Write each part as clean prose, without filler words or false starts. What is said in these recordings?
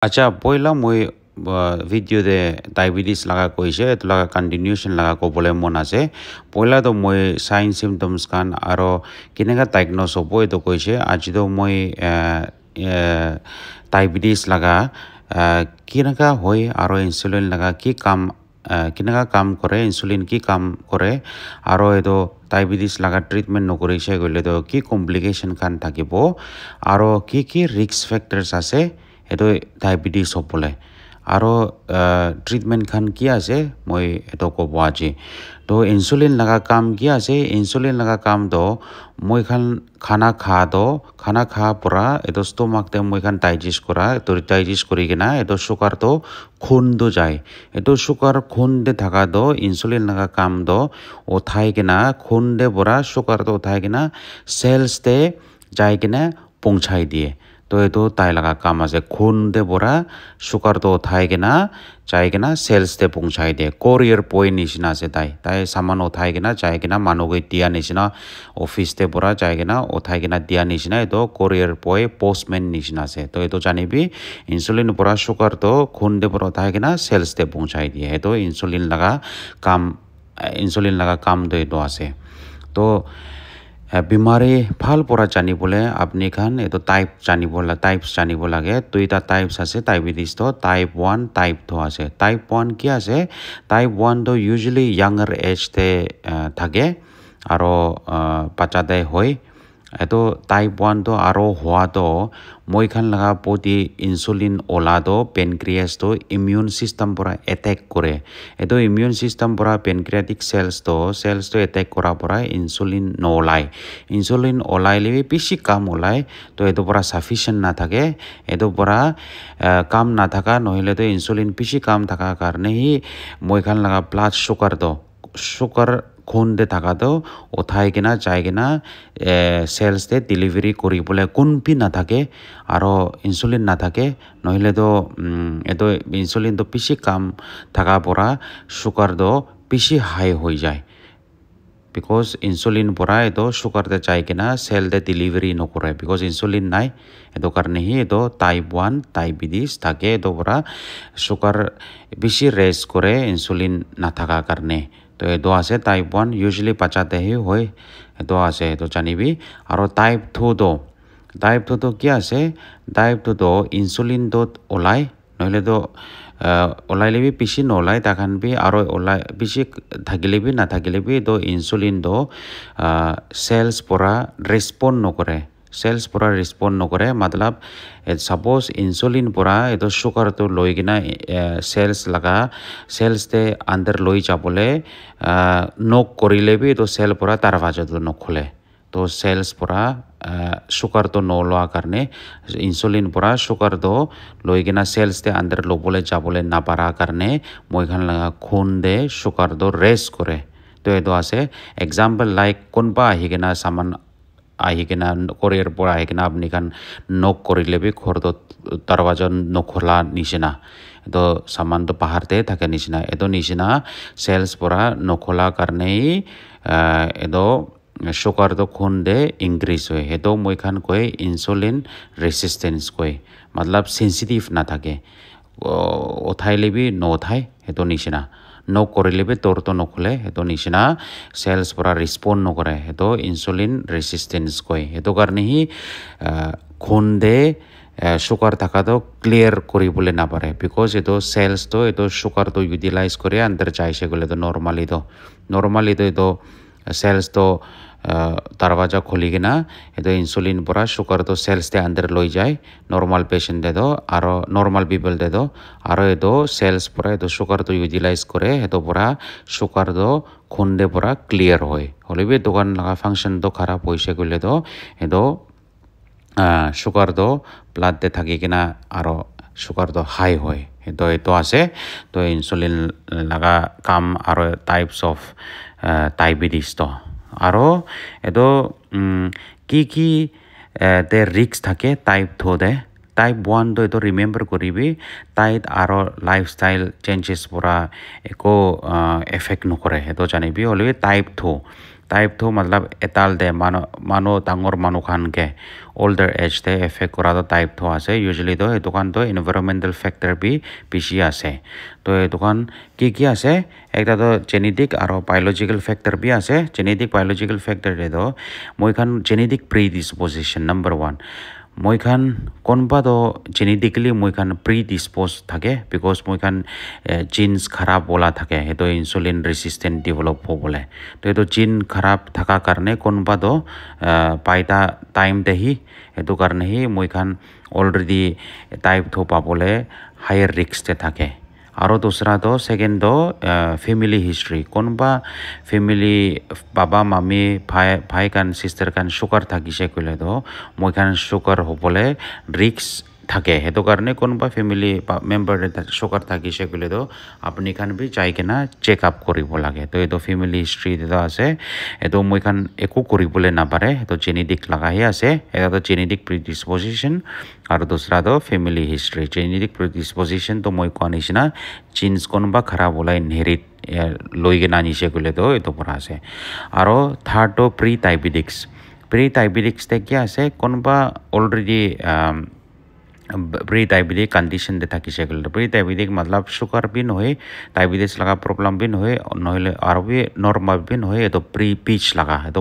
আচ্ছা পয়লা মই ভিডিও দে ডায়াবেটিস লাগা কইছে এটো লাগা কন্টিনিউশন লাগা কবলে মন আছে পয়লা তো মই সাইন সিমটমস কান আরো কিনেগা ডায়াগনোস হবো এটো কইছে আজি তো মই ডায়াবেটিস লাগা কিনেগা হয় আরো ইনসুলিন লাগা কি কাম কিনেগা কাম করে ইনসুলিন কি কাম করে আরো এটো ডায়াবেটিস লাগা ট্রিটমেন্ট নকরিছে গলে তো কি কমপ্লিকেশন কান থাকিব আরো কি রিস্ক ফ্যাক্টরস আছে এটো ডায়াবেটিস হবলে আরো ট্রিটমেন্ট খান কি আছে মই এটো কব আজি তো ইনসুলিন লাগা কাম কি আছে ইনসুলিন লাগা কাম তো মই খান খানা খা পরা এটো স্টোমাক তে মই খান ডাইজেস্ট করা তো ডাইজেস্ট করি কিনা এটো সুগার তো খুন দো যায় এটো সুগার খুন দে থাকা দো ইনসুলিন লাগা কাম দো ওঠাই কিনা খুন দে পরা সুগার তো ওঠাই কিনা সেলস তে যাই কিনা পৌঁছাই দিয়ে তো এটো তাই লাগা কাম আছে খুন দে পরা সুগার তো ওঠাই কিনা যাই কিনা সেলস তে পৌঁছাই দিয়ে কোরিয়ার বয় নিচিনা আছে তাই সামান ওঠাই কিনা যাই কিনা মানুহে দিয়া নিচিনা অফিস তে পরা যাই কিনা ওঠাই কিনা দিয়া নিচিনা এটো কোরিয়ার বয় পোস্টম্যান নিচিনা আছে তো এটো জানিবি ইনসুলিন পরা সুগার তো খুন দে পরা ওঠাই কিনা সেলস তে পৌঁছাই দিয়ে এটো ইনসুলিন লাগা কাম তো এটো আছে তো বিমাৰী ভাল পৰা জানিবলৈ আপুনি খান এইটো টাইপছ জানিব লাগে দুইটা টাইপছ আছে ডায়াবেটিছ তো টাইপ 1 টাইপ 2 আছে টাইপ 1 কি আছে টাইপ 1 তো ইউজুৱেলি ইয়াঙাৰ এজতে থাকে আৰু বাচ্চাতে হয় এটো টাইপ 1 তো আৰু হোৱা তো মই খান লগা প্ৰতি ইনসুলিন ওলা তো পেনক্ৰিয়াছ তো ইমিউন সিস্টেম পৰা এটেক কৰে এটো ইমিউন সিস্টেম পৰা পেনক্ৰিয়াটিক সেলস তো এটেক কৰা পৰা ইনসুলিন ওলাইলে বেছি কাম ওলাই তো এটো পৰা সাফিসিয়েন্ট না থাকে এটো পৰা কাম না থাকা নহলে তো ইনসুলিন বেছি কাম থাকা কাৰণে হি মই খান লগা ব্লাড সুগাৰ খুন দে থাকা তো উঠাই কিনা যাই কিনা সেলস তে ডেলিভারি কৰিবলৈ কোনপি না থাকে আৰু ইনসুলিন না থাকে নহলে তো এটো ইনসুলিন তো বেছি কাম থাকা পৰা সুগাৰ তো বেছি হাই হৈ যায় বিকজ ইনসুলিন পৰা এটো সুগাৰ তে যাই কিনা সেল তে ডেলিভাৰি নকৰে বিকজ ইনসুলিন নাই এটো কাৰণে হি এটো টাইপ 1 ডায়াবেটিস থাকে এটো পৰা সুগাৰ বেছি ৰেজ কৰে ইনসুলিন না থাকা কাৰণে তো এটো আছে টাইপ 1 ইউজুৱেলি বাচ্চাতে হয় এটো আছে এটো জানিবি আৰু টাইপ 2 তো কি আছে টাইপ 2 তো ইনসুলিন তো ওলাই নহলে তো ওলাইলেবি বেছি নলাই তাখান বি আৰু ওলাই বেছি থাকিলেবি না থাকিলেবি তো ইনসুলিন তো সেলস পৰা ৰেসপন্ড নকৰে মতলব সাপোজ ইনসুলিন পৰা এটো সুগাৰ তো লৈ কিনা সেলস তে আন্ডাৰ লৈ যাবলে নক কৰিলেবি তো সেল পৰা দৰৱাজা তো নখলে তো সেলস পৰা সুগাৰ তো নলোৱা কাৰণে ইনসুলিন পৰা সুগাৰ তো লৈ কিনা সেলস তে আন্ডাৰ লবলে যাবলে না পাৰা কাৰণে মই খান লগা খুন দে সুগাৰ তো ৰেস কৰে তো এটো আছে এক্সাম্পল লাইক কোনবা আহি কিনা সামান আহি কিনা কোৰিয়াৰ পৰা আহি কিনা আপুনি খান নক কৰিলেবি ঘৰটো দৰৱাজা নখলা নিচিনা এটো সামান তো পাহাৰতে থাকে নিচিনা এটো নিচিনা সেলস পৰা নখলা কাৰণে এটো সুগাৰ তো খুন দে ইনক্ৰিজ হয় এটো মই খান কয় ইনসুলিন ৰেজিস্টেন্স কয় মতলব সেনসিটিভ না থাকে উঠাইলেবি নউঠাই এটো নিচিনা নক কৰিলেবি তোৰটো নখলে এটো নিচিনা সেলস পৰা ৰেসপন্ড নকৰে এটো ইনসুলিন ৰেজিস্টেন্স কয় এটো কাৰণে হি খুন দে সুগাৰ থাকাটো ক্লিয়াৰ কৰিবলৈ না পাৰে বিকজ এটো সেলস তো এটো সুগাৰ তো ইউটিলাইজ কৰে আন্ডাৰ যাইছে গলে তো নৰমালি তো এটো সেলস তো দৰवाजा খুলি কিনা এটো ইনসুলিন পৰা সুগাৰ তো সেলস তে আন্ডাৰ লৈ যায় নৰমাল পেশেন্ট দে তো আৰু নৰমাল পিপল দে তো আৰু এটো সেলস পৰা এটো সুগাৰ তো ইউটিলাইজ কৰে এটো পৰা সুগাৰ তো খুন্দে পৰা ক্লিয়াৰ হয় হলিবি দোকান লগা ফাংশন তো খাৰাপ হৈছে গলে তো এটো সুগাৰ তো ব্লাড দে থাকি কিনা আৰু সুগাৰ তো হাই হয় এটো আছে তো ইনসুলিন লাগা কাম আৰু টাইপস অফ ডায়াবেটিস তো আৰু এটো কি তে ৰিস্ক থাকে টাইপ 2 দে টাইপ 1 তো এটো ৰিমেম্বাৰ কৰিবি টাইট আৰু লাইফস্টাইল চেঞ্জেস পৰা একো এফেক্ট নকৰে এটো জানিবি হলিবি টাইপ 2 টাইপ থো মতলব এটাল দে মানো ডাঙৰ মানুহ খানকে older age te effect kora to type tho ase usually to etu kan to environmental factor bi bishi ase to etu kan ki ase ekta to genetic aro biological factor bi ase genetic biological factor de to moi khan genetic predisposition number 1 moi khan konba to genetically moi khan predisposed thake because moi khan genes kharab bola thake eto insulin resistant develop hobole to eto gene kharab thaka karne konba to paita time te hi eto karne hi moi khan already type tho pabole higher risk te thake aro dusra to second to family history konba family baba mami bhai kan sister kan sugar thakise kole to moi khan sugar hobole risk থাকে হেতু কারণে কোনবা family member sugar থাকিছে কইলে তো আপনি খান B চাই কিনা check up করিব লাগে তো এতো ফ্যামিলি হিস্ট্রি দিতা আছে এতো মই খান একো করিবলে না পারে তো জেনেটিক লাগাই আছে এটা তো জেনেটিক প্রিডিসপোজিশন আর দোসরা তো ফ্যামিলি হিস্ট্রি জেনেটিক প্রিডিসপোজিশন তো মই কোয়া নিছিনা জিনস কোনবা খারাপ হলা ইনহেরিট লই গিনা নিছে কইলে তো এতো পড়া আছে আর থার্ড তো প্রি ডায়াবেটিক্স তে কি আছে কোনবা অলরেডি प्री डायबिटिक कंडीशन दे थाकी सेगल प्री डायबिटिक मतलब शुगर भी नहे डायबिटीज लगा प्रॉब्लम भी नहे नहले आर भी नॉर्मल भी नहे तो प्री पिच लगा तो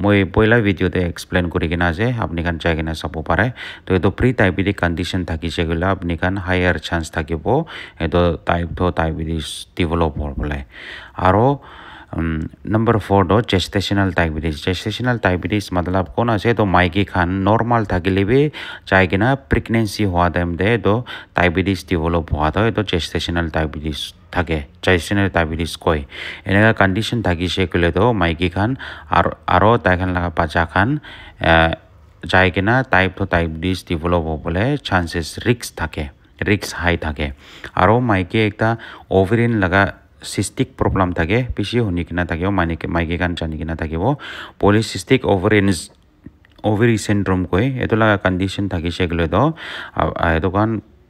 মই পয়লা ভিডিওতে এক্সপ্লেইন করি কিনা যে আপনি কান চাই কিনা চাব পাৰে তো এটো প্ৰি ডায়বিটিক কন্ডিশন থাকি সেগুলা আপনি কান হায়াৰ চান্স থাকিব এটো টাইপ 2 ডায়বিটিস ডেভেলপ হবলে আৰু नंबर 4 दो जेस्टेशनल डायबिटीज मतलब कौन आसे तो माइकी खान नॉर्मल থাকিলে भी चाहे कि ना प्रेगनेंसी हुआ टाइम दे तो डायबिटीज डेवलप हुआ था तो जेस्टेशनल डायबिटीज থাকে जेस्टेशनल डायबिटीज কয় এনেকা কন্ডিশন থাকিছে কলে তো মাইকি খান আর তাই খান লাগা বাচ্চা খান চাই कि ना টাইপ 2 ডায়বিটিজ ডেভেলপ হবলে চান্সেস রিস্ক হাই থাকে আর মাইকি একটা ওভারিন লাগা সিস্টিক প্রবলেম থাকে বেশি হনি কিনা থাকিব মাইকি কান জানি কিনা থাকিব পলিসিস্টিক ওভারি সিন্ড্রোম কয় এটো লাগা কন্ডিশন থাকিছে গলে তো এটো কান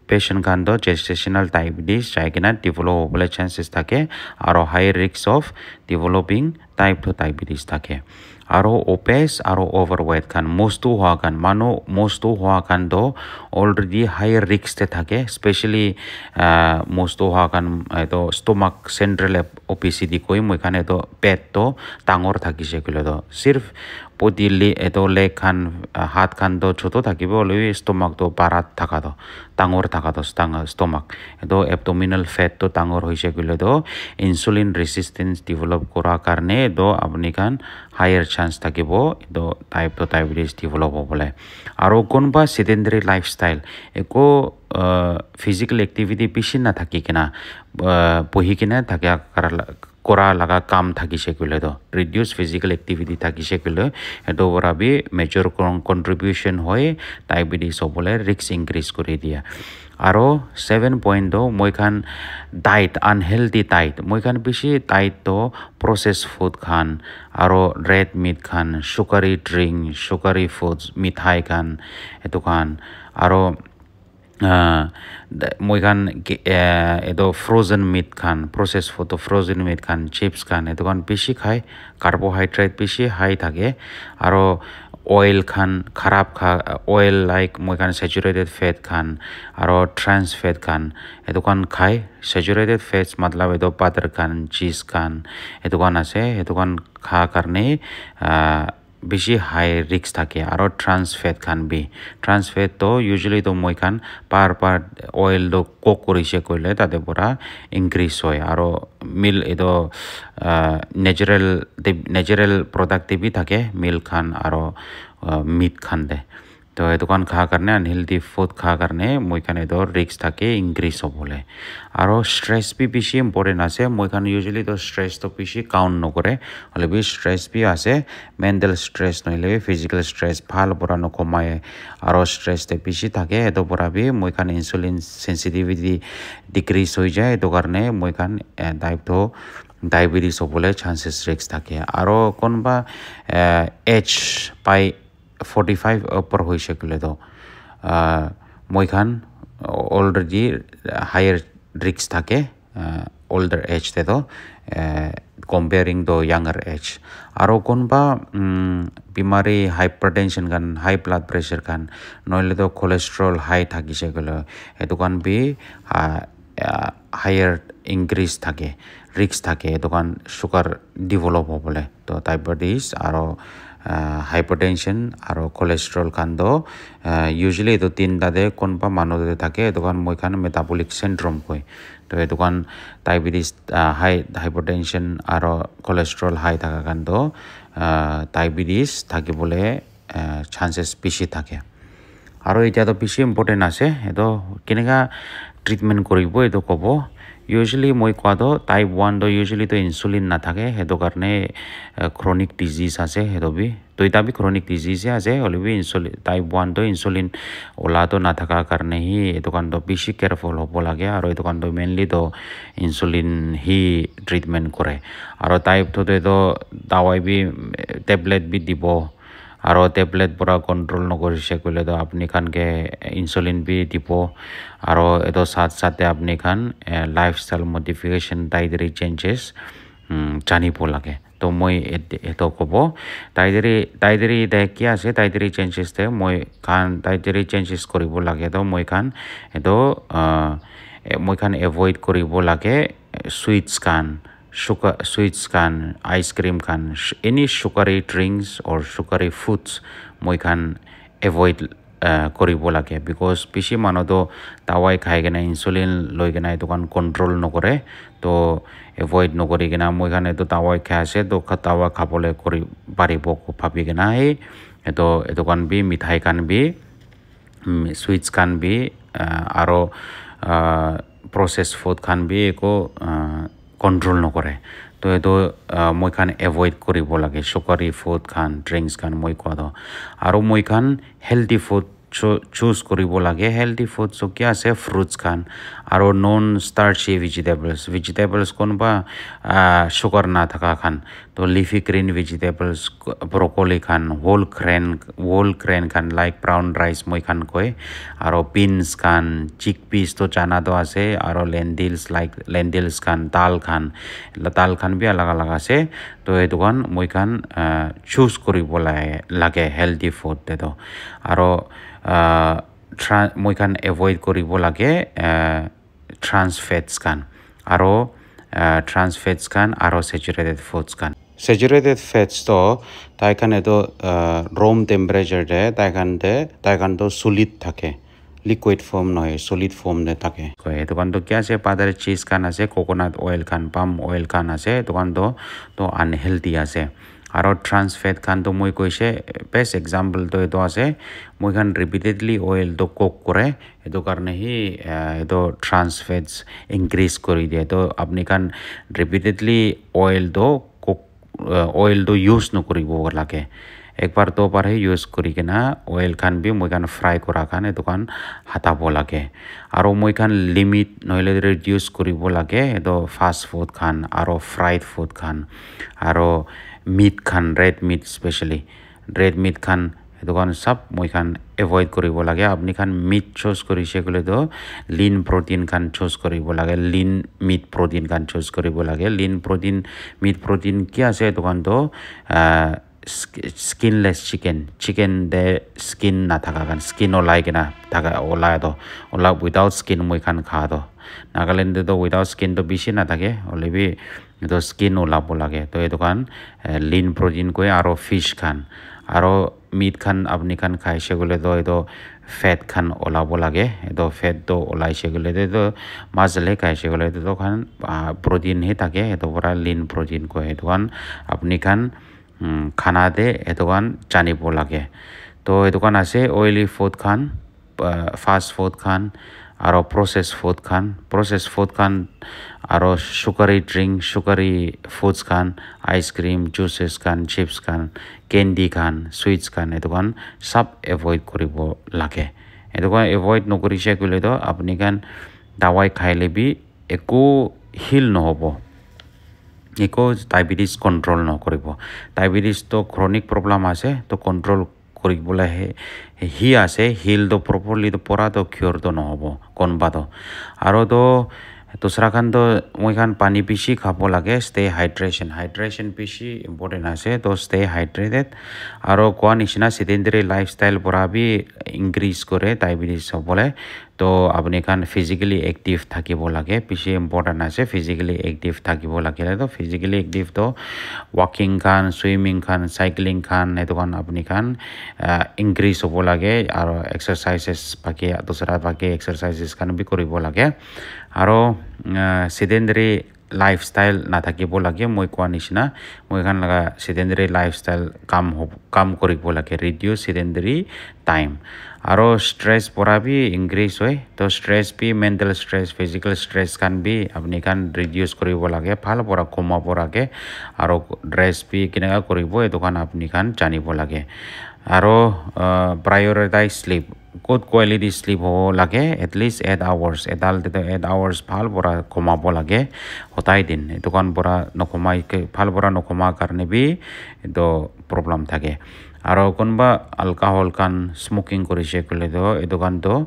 পেশেন্ট খান তো জেস্টেশনাল ডায়াবেটিস চাই কিনা ডেভেলপ হবলে চান্সেস থাকে আর high risk of developing type 2 diabetes থাকে আর ওবেস আর ওভারওয়েট খান মোস্ট হওয়া খান তো অলরেডি হাই রিস্ক তে থাকে স্পেশালি মোস্ট হওয়া খান তো স্টোমাক সেন্ট্রাল ওপিসিডি কই মই খান তো পেট তো ডাঙর থাকিছে কইলে তো সির্ফ পদিলি এতো লেগ খান হাত খান তো ছোট থাকিব হলে স্টোমাক তো বারাত থাকা তো ডাঙর থাকা তো স্টোমাক এতো অ্যাবডোমিনাল ফ্যাট তো ডাঙর হইছে কইলে তো ইনসুলিন রেজিস্ট্যান্স ডেভেলপ করার কারণে তো আপনি খান হায়ার চান্স থাকিব তো টাইপ 2 ডায়াবেটিস ডেভেলপ হবলে আর কোনবা সেডেন্টারি লাইফস্টাইল একো ফিজিক্যাল অ্যাক্টিভিটি বেশি না থাকি কিনা বহি কিনা থাকে করা লাগা কাম থাকিছে কইলে তো রিডিউস ফিজিক্যাল অ্যাক্টিভিটি থাকিছে কইলে এটো বড় বি মেজর কন্ট্রিবিউশন হয় ডায়াবেটিস হবলে রিস্ক ইনক্রিজ করে দিয়া আৰু 7 পয়েন্ট মই খান ডায়েট আনহেলদি ডায়েট মই খান বেশি ডায়েট তো প্রসেস ফুড খান আৰু ৰেড মিট খান সুগাৰি ড্ৰিঙ্ক সুগাৰি ফুডস মিঠাই খান এটো খান আৰু মই খান এটো ফ্রোজেন মিট খান প্রসেস ফুড ফ্রোজেন মিট খান চিপস খান এটো খান বেশি খায় কার্বোহাইড্রেট বেশি হাই থাকে আৰু oil খান খাৰাপ oil like মই খান স্যাচুৰেটেড ফ্যাট খান আৰু ট্রান্স ফ্যাট খান এটো খান খায় স্যাচুরেটেড ফ্যাটস मतलब এটো বাটার খান চিজ খান এটো খান আছে এটো খান খা কারণে বেশি হাই রিস্ক থাকে আর ট্রান্স ফ্যাট খান বি ট্রান্স ফ্যাট তো ইউজুয়ালি তো মই খান পার অয়েল তো কুক করিছে কইলে তাতে পুরা ইনক্রিজ হয় আর মিল এতো ন্যাচারাল প্রোডাক্ট বি থাকে মিল্ক খান আর মিট খান দে তো এটো খান খা কারণে আনহেলদি ফুড খা কারণে মই খান এতো রিস্ক থাকে ইনক্রিজ হবলে আর স্ট্রেস বি বেশি ইম্পর্টেন্ট আছে মই খান ইউজুয়ালি তো স্ট্রেস তো বেশি কাউন্ট নকরে হলে বি স্ট্রেস বি আছে মেন্টাল স্ট্রেস নইলে ফিজিক্যাল স্ট্রেস ভাল পড়া নকমায় আর স্ট্রেস তে বেশি থাকে এতো পড়া বি মই খান ইনসুলিন সেন্সিটিভিটি ডিক্রিজ হয়ে যায় এতো কারণে মই খান ডায়াবেটিস হবলে চান্সেস রিস্ক থাকে আর কোনবা এজ পাই 45 উপর হইছে গলে তো মই খান অলরেডি হায়ার রিস্ক থাকে ওল্ডার এজ তে তো comparing the younger age aro konba bimari hypertension kan high blood pressure kan noile to cholesterol high thakise gole etu kan bi higher increase thake risk thake etu kan sugar develop hobole to diabetes aro hypertension aro cholesterol kan do usually etu tinta de konba manu de thake etu kan moi kan metabolic syndrome koi to etu kan diabetes hypertension aro cholesterol high thaka kan do diabetes thaki bole chances beshi thake aro eta to beshi important ase eto kinega treatment koribo eto kobo usually moi kwa do type 1 do usually to insulin na thake eto karne chronic disease ase eto bi to eta bi chronic disease ase holibi insulin type 1 do insulin ola to na thaka karne hi eto kan do beshi careful hobo lage aro eto kan do mainly to insulin hi treatment kore aro type 2 to dawai bi tablet bi dibo aro tablet pura control no korise kole to apni khan ke insulin bi dibo aro eto sat sate apni khan lifestyle modification dietary changes jani po lage to moi eto kobo dietary de ki ase dietary changes de moi khan dietary changes koribo lage to moi khan eto moi khan avoid koribo lage sweets kan sugar sweets kan ice cream kan any sugary drinks or sugary foods moi kan avoid koribo lage because bishi mano to dawai khai gena insulin loi gena etu kan control no kore to avoid no kori gena moi kan etu dawai khai ase to dawa khabole kori paribo ko bhabi gena he etu kan bi mithai kan bi sweets kan bi aro processed food kan bi ko control no kore to eto moi khan avoid koribo lage sugary food khan drinks khan moi kwa do aro moi khan healthy food choose koribo lage healthy food so kya ase fruits khan aro non starchy vegetables konba sugar na thaka khan to leafy green vegetables broccoli khan whole grain khan like brown rice moi khan koi aro beans khan chickpeas to chana do ase aro lentils khan dal khan bi alag ase to etu kan moi khan choose koribo lage healthy food te do aro moi khan avoid koribo lage trans fats kan aro saturated foods kan saturated fats to tai khan eto room temperature de tai khan to solid thake liquid form noy solid form de thake etu kan to kya ase padar cheese kan ase coconut oil kan palm oil kan ase etu kan to unhealthy ase aro trans fat kan to moi koise best example to eto ase moi kan repeatedly oil to cook kore eto karne hi eto trans fats increase kori die to apni kan repeatedly oil to use no koribo lage ekbar to par he use kori kena oil kan bi moi kan fry kora kan eto kan hatabo lage aro moi kan limit noile reduce koribo lage eto fast food kan aro fried food kan aro meat kan red meat especially red meat kan etu kan sab moi kan avoid koribo lage apni kan meat choose korise gole to lean protein kan choose koribo lage lean meat protein kan choose koribo lage lean protein meat protein ki ase etu kan to skinless chicken de skin na thaka kan skin olai kena thaka ola without skin moi kan kha do Nagaland to without skin to bishi na thake olebi to skin ola lage to etu kan lean protein koi aro fish kan aro meat kan apni kan khai se gole to eto fat kan ola lage eto fat to olai se gole to mazle khai se gole to kan protein he thake eto pura lean protein koi etu kan apni kan khana de etu kan janibo lage to etu kan ase oily food kan fast food kan aro processed food kan aro sugary foods kan ice cream juices kan chips kan candy kan sweets kan etu kan sab avoid koribo lage etu kan avoid no korise kole to apni kan dawai khaile bi eko heal no hobo eko diabetes control no koribo diabetes to chronic problem ase to control koribole hi ase heal to properly to pora to cure to no hobo konba to aro to दूसरा खान तो मैं खान पानी पिसी खाबो लगे stay hydration पिसी important आसे तो stay hydrated आरो कोआ निशना sedentary lifestyle परा भी increase करे diabetes सब बोले तो अपने खान physically active थाकी बो लगे पिसी important आसे physically active थाकी बो लगे तो physically active तो walking Khan swimming Khan cycling Khan ये तो खान अपने खान increase हो लगे आरो exercises बाकी दूसरा बाकी exercises खान भी करी बो लगे आरो sedentary lifestyle ना थाकी बो लगे मैं कोआ निशना मैं खान लगा sedentary lifestyle काम करी बो लगे reduce sedentary time आरो stress परा भी increase होए तो stress भी mental stress physical stress Khan भी अपने खान reduce करी बो लगे फाल परा कमा परा के आरो stress भी किनेगा करी बो ये तो खान अपने खान जानी बो लगे आरो prioritize sleep good quality sleep हो लगे at least 8 hours एदाल तो 8 hours फाल परा कमा बो लगे होता ही दिन तो खान परा नकमा के फाल परा नकमा करने भी तो प्रॉब्लम थाके आरो कोनबा अल्कोहल कान स्मोकिंग करिसे कले तो ए दोकान तो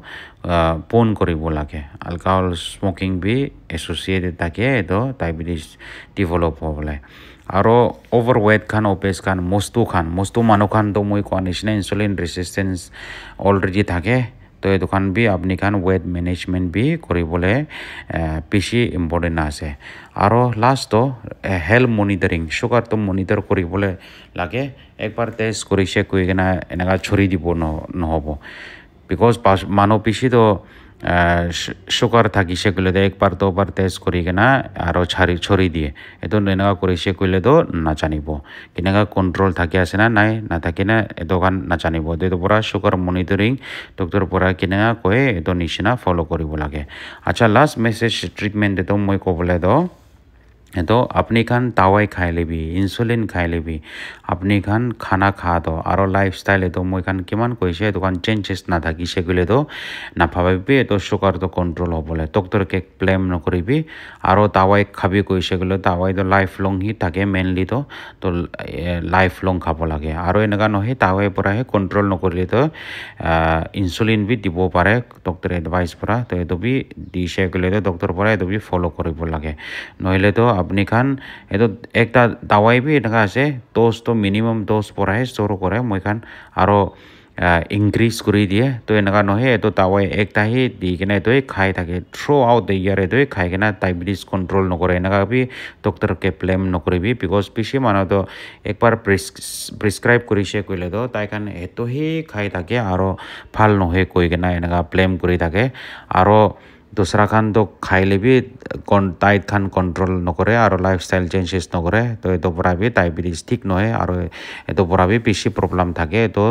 पोन करिबो लागे अल्कोहल स्मोकिंग भी एसोसिएटेड थाके तो डायबिटीज डेभलप होबले आरो ओवरवेट खान ओबेस खान मस्तु मानो खान तो moi को निशना इंसुलिन रेजिस्टेंस ऑलरेडी थाके तो ये दुकान भी अपनी खान वेट मैनेजमेंट भी करिबोले पिसी इम्पोर्टेंट आसे आरो लास्ट तो हेल्थ मॉनिटरिंग शुगर तो मॉनिटर करिबोले लागे एक बार टेस्ट करिसे कइना एनागा छोरी दिबो न होबो बिकज मानो पिसी तो शुगर থাকিছে কইলে তো একবার তো বার টেস্ট করি কেনা আর ছড়ি দিয়ে এতো নেনা করিছে কইলে তো না জানিব কিনাগা কন্ট্রোল থাকে আছে না নাই না থাকে না দোকান না জানিব তো পুরা সুগার মনিটরিং ডক্টর পুরা কিনাগা কয়ে এতো নিশনা ফলো করিব লাগে আচ্ছা লাস্ট মেসেজ ট্রিটমেন্ট তো মই কবলে তো तो अपनी खान तावाई खाई लेबी इंसुलिन खाई लेबी अपनी खान खाना खा दो आरो लाइफस्टाइल तो मैं खान किमान कइसे तो खान चेंजेस ना थाकी सेगुले तो ना भाबी तो शुगर तो कंट्रोल होबले डॉक्टर के ब्लेम न करिबी आरो तावाई खाबी कइसे गले तावाई तो लाइफ लॉन्ग ही थाके मेनली तो लाइफ लॉन्ग खाबो लागे आरो एनगा नहे तावाई परा हे कंट्रोल न करिले तो इंसुलिन भी दिबो पारे डॉक्टर एडवाइस परा तो एतो भी दिसे गले तो डॉक्टर परा एतो भी फॉलो करिबो लागे नहले तो अपनी खान एतो एकटा दावाई भी एनगा आसे डोज तो मिनिमम डोज परा है शुरू करे মই खान आरो इंक्रीज करी दिए तो एनगा नहे तो दावाई एकटा ही दी केना तो खाई थाके थ्रू आउट द ईयर तो खाई केना डायबिटीज कंट्रोल न करे एनगा भी डॉक्टर के ब्लेम न करिबी बिकज पिसी मानो तो एक बार प्रिस्क्राइब करिसे कइले तो ताई खान एतो ही खाई थाके आरो फाल नहे कइ केना एनगा ब्लेम करि थाके आरो दूसरा खान तो खाइले भी डाइट खान कंट्रोल नकरे और लाइफस्टाइल चेंजेस नकरे तो ये तो पूरा भी डायबिटीज ठीक नहे और ये तो पूरा भी पिसी प्रॉब्लम थाके तो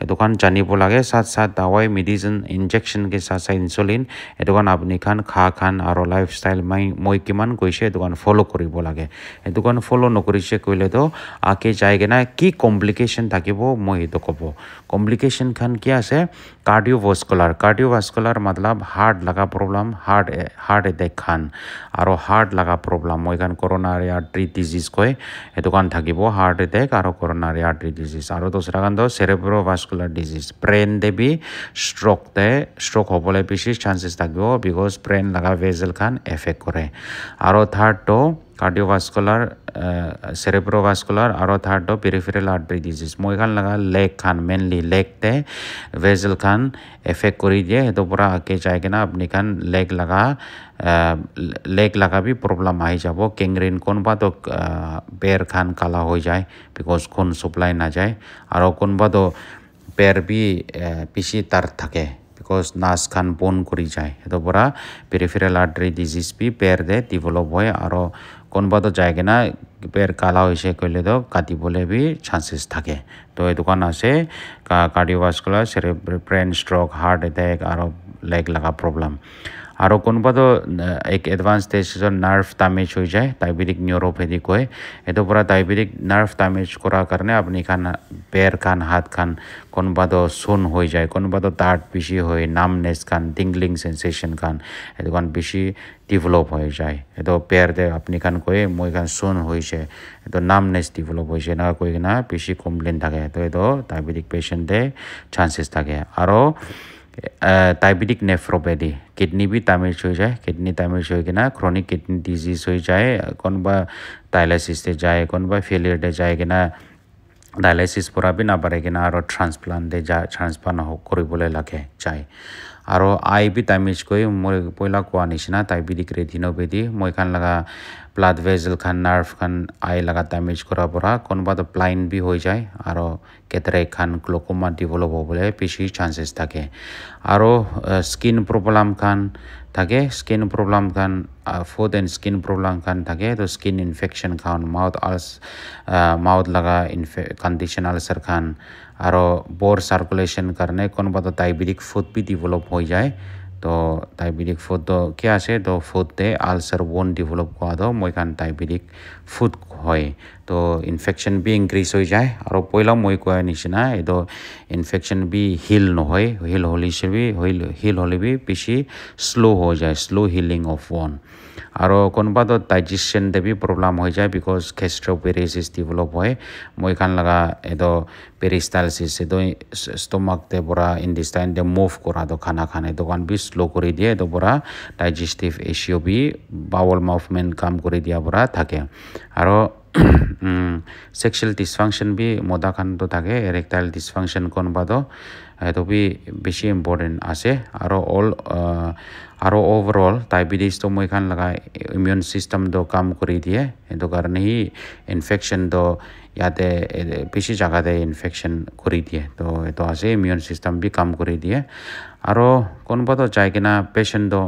ये खान जानिब लागे साथ साथ दवाई मेडिसिन इंजेक्शन के साथ साथ इंसुलिन ये खान अपनी खान खा खान और लाइफस्टाइल मैं किमान कइसे ये खान फॉलो करिब लागे ये खान फॉलो नकरिसे कइले तो आके जायगे ना कि कम्प्लिकेशन थाकिबो मैं ये कब कम्प्लिकेशन खान कि आसे कार्डियोवास्कुलार मतलब हार्ट लगा प्रॉब्लम हार्ट अटैक खान और हार्ट लगा प्रॉब्लम मैं खान कोरोनारी आर्टरी डिजीज कय ये खान थाकिबो हार्ट अटैक और कोरोनारी आर्टरी डिजीज और दूसरा खान तो सेरेब्रोवास्कुलार डिजीज ब्रेन दे भी स्ट्रोक होबले बेसि चांसेस थाकिबो बिकज ब्रेन लगा वेजल खान एफेक्ट करे और थर्ड तो कार्डियोवास्कुलार सेरेब्रोवास्कुलार और थर्ड तो पेरिफेरल आर्टरी डिजीज मैं खान लगा लेग खान मेनली लेग ते वेजल खान एफेक्ट करी दिए तो पूरा आके जाएगा ना अपनी खान लेग लगा भी प्रॉब्लम आई जाबो कैंग्रीन कौन बा तो पैर खान काला हो जाए बिकज खून सप्लाई ना जाए और कौन बा तो पैर भी पिसी तार थाके बिकज नास खान बन करी जाए तो पूरा पेरिफेरल आर्टरी डिजीज भी पैर दे डेभलप होय और कौन बा तो जाएगा ना पैर काला होइसे कइले तो काटिबले भी चांसेस थाके तो ये दुकान आसे कार्डियोवास्कुलार ब्रेन स्ट्रोक हार्ट अटैक और लेग लगा प्रॉब्लम और कौन बा तो एक एडवांस स्टेज नार्व डैमेज हो जाए डायबिटिक न्यूरोपैथी कय ये पूरा डायबिटिक नार्व डैमेज करा करने अपनी खान पैर खान हाथ खान कौन बा तो सुन हो जाए कौन बा तो दाँत बेसि हो नामनेस खान टिंगलिंग सेंसेशन खान ये खान बेसि डेभलप हो जाए ये पैर दे अपनी खान कय मैं खान सुन हो नामनेस डेभलप हो ना कइना बेसि कमप्लेन थाके तो ये डायबिटिक पेशेंट दे चांसेस थाके और ডায়েবেটিক নেফ্ৰোপেথি কিডনি বি ড্যামেজ হৈ যায় কিডনি ড্যামেজ হৈ কিনা ক্রনিক কিডনি ডিজিজ হৈ যায় কোনোবা ডায়ালাইসিসে যায় কোনোবা ফেলিয়ারতে যায় কিনা ডায়ালাইসিস পৰা বি নাপাৰে কিনা আৰু ট্ৰান্সপ্লাণ্টে যায় ট্ৰান্সপ্লাণ্ট কৰিবলৈ লাগে যায় আৰু আই বি ড্যামেজ কৰি মই পইলা কোৱা নিচিনা ডায়েবেটিক ৰেটিনোপেথি মই খান লগা ব্লাড ভেজেল খান নাৰ্ভ খান আই লগা ড্যামেজ কৰাৰ পৰা কোনোবা তো ব্লাইণ্ড বি হৈ যায় আৰু কেটেৰেক্ট খান গ্লুকোমা ডেভেলপ হ'বলৈ বেছি চান্সেছ থাকে আৰু স্কিন প্ৰব্লেম খান থাকে স্কিন প্ৰব্লেম খান ফুড এণ্ড স্কিন প্ৰব্লেম খান থাকে তো স্কিন ইনফেকশ্যন খান মাউথ লগা কণ্ডিশ্যন আলচাৰ খান আৰু বৰ সাৰ্কুলেশ্যন কাৰণে কোনোবা তো ডায়েবেটিক ফুড বি ডেভেলপ হৈ যায় তো ডায়েবেটিক ফুড তো কি আছে তো ফুডতে আলচাৰ বোন ডেভেলপ কৰা তো মই খান ডায়েবেটিক ফুড হয় তো ইনফেকশ্যন বি ইনক্ৰিজ হৈ যায় আৰু পইলা মই কোৱা নিচিনা এইটো ইনফেকশ্যন বি হিল নহয় হিল হ'লে বি বেছি শ্ল' হৈ যায় শ্ল' হিলিং অফ ওৱান আৰু কোনোবা তো ডাইজেশ্যনতে বি প্ৰব্লেম হৈ যায় বিকজ গেষ্ট্ৰোপেৰেচিছ ডেভেলপ হয় মই খান লগা এইটো পেৰিষ্টালচিছ এইটো ষ্টমাকতে পৰা ইণ্টেষ্টাইনতে মুভ কৰা তো খানা খান এইটো কাৰণ বি শ্ল' কৰি দিয়ে এইটো পৰা ডাইজেষ্টিভ এচিঅ' বি বাউল মুভমেণ্ট কাম কৰি দিয়াৰ পৰা থাকে আৰু সেক্সুৱেল ডিছফাংচন বি মদা খানতো থাকে এৰেক্টাইল ডিছফাংচন কোনোবা তো এইটো বি বেছি ইম্পৰ্টেণ্ট আছে আৰু ওভাৰঅল ডায়েবেটিছটো মই খান লগা ইমিউন চিষ্টেমটো কাম কৰি দিয়ে সেইটো কাৰণে সি ইনফেকশ্যনটো ইয়াতে বেছি জাগাতে ইনফেকশ্যন কৰি দিয়ে তো এইটো আছে ইমিউন চিষ্টেম বি কাম কৰি দিয়ে আৰু কোনোবা তো যাই কিনা পেচেণ্টটো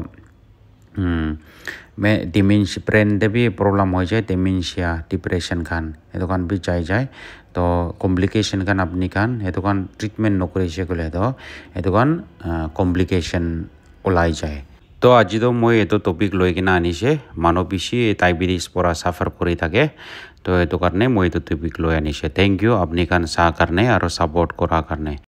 ডিমেনশিয়া ব্ৰেইনতে বি প্ৰব্লেম হৈ যায় ডিমেনশিয়া ডিপ্ৰেশ্যন খান সেইটো খান বি যায় তো কমপ্লিকেশ্যন খান আপুনি খান সেইটো খান ট্ৰিটমেণ্ট নকৰিছে গ'লে তো সেইটো খান কমপ্লিকেশ্যন ওলাই যায় তো আজি তো মই এইটো টপিক লৈ কিনে আনিছে মানুহ বেছি ডায়েবেটিছ পৰা চাফাৰ কৰি থাকে তো সেইটো কাৰণে মই এইটো টপিক লৈ আনিছে থেংক ইউ আপুনি খান চাহ কাৰণে আৰু ছাপৰ্ট কৰাৰ কাৰণে